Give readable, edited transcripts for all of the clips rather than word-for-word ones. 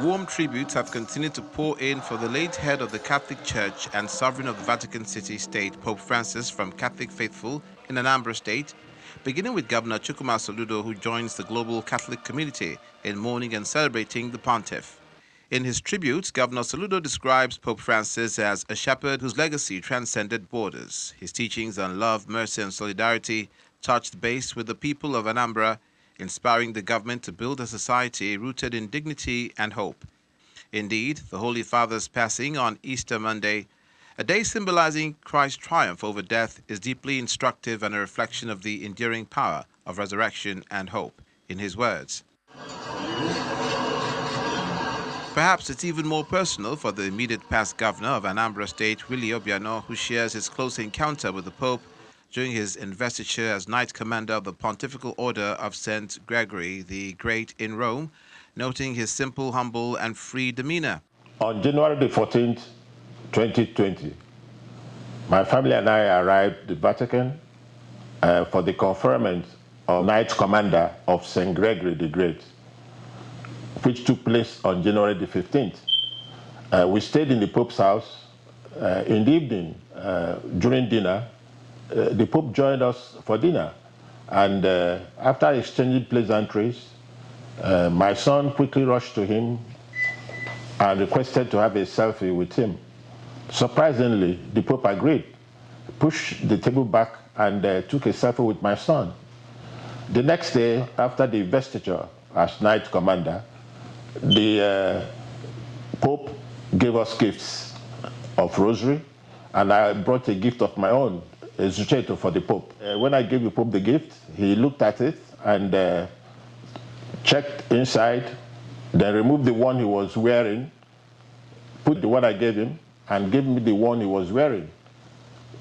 Warm tributes have continued to pour in for the late head of the Catholic Church and sovereign of the Vatican City State, Pope Francis, from Catholic faithful in Anambra State, beginning with Governor Gov Soludo, who joins the global Catholic community in mourning and celebrating the pontiff. In his tribute, Governor Soludo describes Pope Francis as a shepherd whose legacy transcended borders. His teachings on love, mercy, and solidarity touched base with the people of Anambra, inspiring the government to build a society rooted in dignity and hope. Indeed, the Holy Father's passing on Easter Monday, a day symbolizing Christ's triumph over death, is deeply instructive and a reflection of the enduring power of resurrection and hope. In his words, perhaps it's even more personal for the immediate past governor of Anambra State, Willie Obiano, who shares his close encounter with the Pope during his investiture as Knight Commander of the Pontifical Order of St. Gregory the Great in Rome, noting his simple, humble, and free demeanor. On January the 14th, 2020, my family and I arrived at the Vatican for the conferment of Knight Commander of St. Gregory the Great, which took place on January the 15th. We stayed in the Pope's house. In the evening, during dinner, the Pope joined us for dinner. And after exchanging pleasantries, my son quickly rushed to him and requested to have a selfie with him. Surprisingly, the Pope agreed, pushed the table back, and took a selfie with my son. The next day, after the investiture as Knight Commander, the Pope gave us gifts of rosary, and I brought a gift of my own, a zuchetto for the Pope. When I gave the Pope the gift, he looked at it and checked inside, then removed the one he was wearing, put the one I gave him, and gave me the one he was wearing.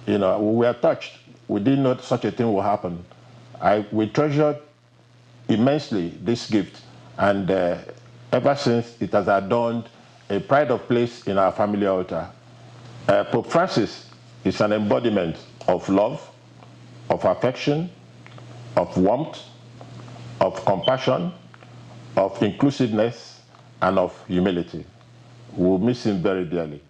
You know, we were touched. We didn't know such a thing would happen. We treasured immensely this gift, and ever since it has adorned a pride of place in our family altar. Pope Francis is an embodiment of love, of affection, of warmth, of compassion, of inclusiveness, and of humility. We will miss him very dearly.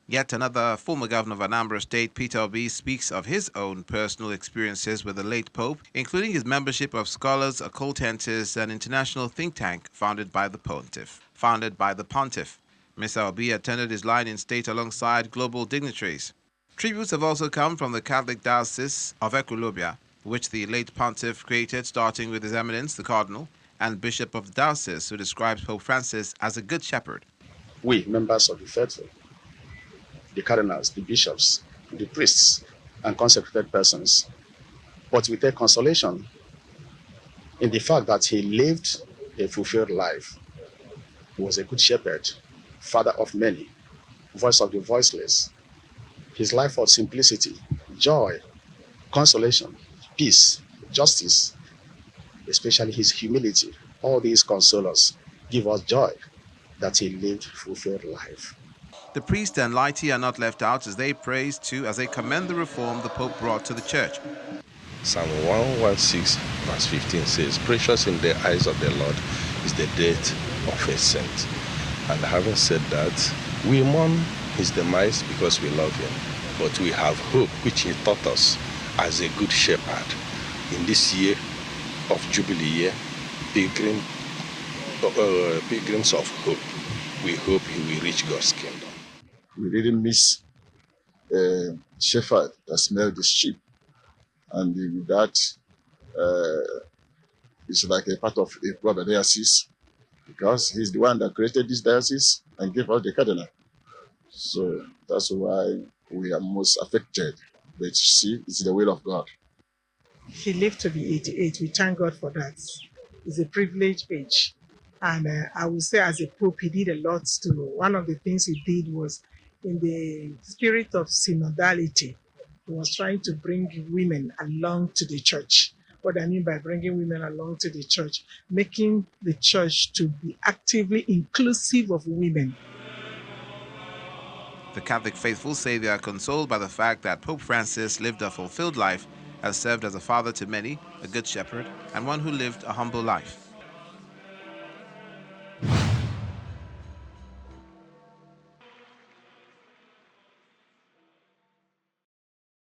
Yet another former governor of Anambra State, Peter Obi, speaks of his own personal experiences with the late Pope, including his membership of Scholars, Occultenses, an international think tank founded by the Pontiff. Mr. Obi attended his line in state alongside global dignitaries. Tributes have also come from the Catholic Diocese of Ekulobia, which the late Pontiff created, starting with His Eminence, the Cardinal, and Bishop of the Diocese, who describes Pope Francis as a good shepherd. We, members of the faithful, the cardinals, the bishops, the priests, and consecrated persons, but we take consolation in the fact that he lived a fulfilled life. He was a good shepherd, father of many, voice of the voiceless. His life of simplicity, joy, consolation, peace, justice, especially his humility, all these console us, give us joy that he lived fulfilled life. The priest and laity are not left out as they commend the reform the Pope brought to the church. Psalm 116 verse 15 says, "Precious in the eyes of the Lord is the death of a saint." And having said that, we mourn his demise because we love him, but we have hope, which he taught us as a good shepherd. In this year of Jubilee year, pilgrims of hope, we hope he will reach God's kingdom. We really miss a shepherd that smelled the sheep, and with that, it's like a part of a brother diocese, because he's the one that created this diocese and gave us the cardinal. So that's why we are most affected. But see, it's the will of God. He lived to be 88. We thank God for that. It's a privileged age. And I would say as a Pope, he did a lot to. One of the things he did was in the spirit of synodality. He was trying to bring women along to the church. What I mean by bringing women along to the church, making the church to be actively inclusive of women. The Catholic faithful say they are consoled by the fact that Pope Francis lived a fulfilled life, has served as a father to many, a good shepherd, and one who lived a humble life.